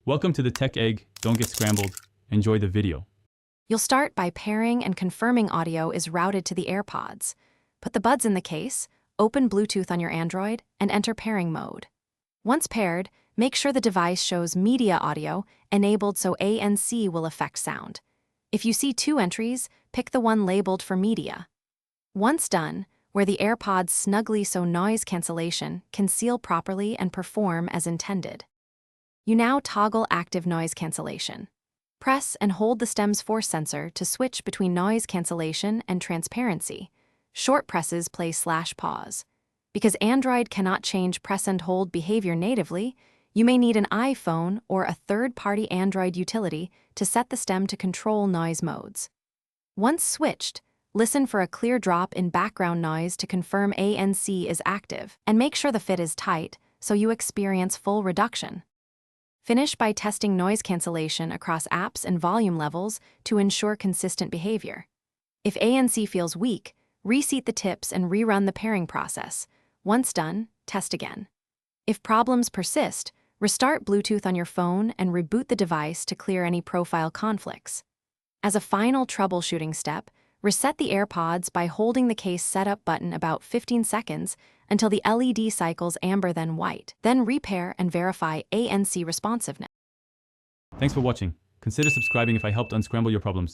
Welcome to the Tech Egg. Don't get scrambled. Enjoy the video. You'll start by pairing and confirming audio is routed to the AirPods. Put the buds in the case, open Bluetooth on your Android, and enter pairing mode. Once paired, make sure the device shows media audio enabled so ANC will affect sound. If you see two entries, pick the one labeled for media. Once done, wear the AirPods snugly so noise cancellation can seal properly and perform as intended. You now toggle active noise cancellation. Press and hold the stem's force sensor to switch between noise cancellation and transparency. Short presses play /pause. Because Android cannot change press and hold behavior natively, you may need an iPhone or a third-party Android utility to set the stem to control noise modes. Once switched, listen for a clear drop in background noise to confirm ANC is active, and make sure the fit is tight so you experience full reduction. Finish by testing noise cancellation across apps and volume levels to ensure consistent behavior. If ANC feels weak, reseat the tips and rerun the pairing process. Once done, test again. If problems persist, restart Bluetooth on your phone and reboot the device to clear any profile conflicts. As a final troubleshooting step, reset the AirPods by holding the case setup button about 15 seconds until the LED cycles amber then white. Then repair and verify ANC responsiveness. Thanks for watching. Consider subscribing if I helped unscramble your problems.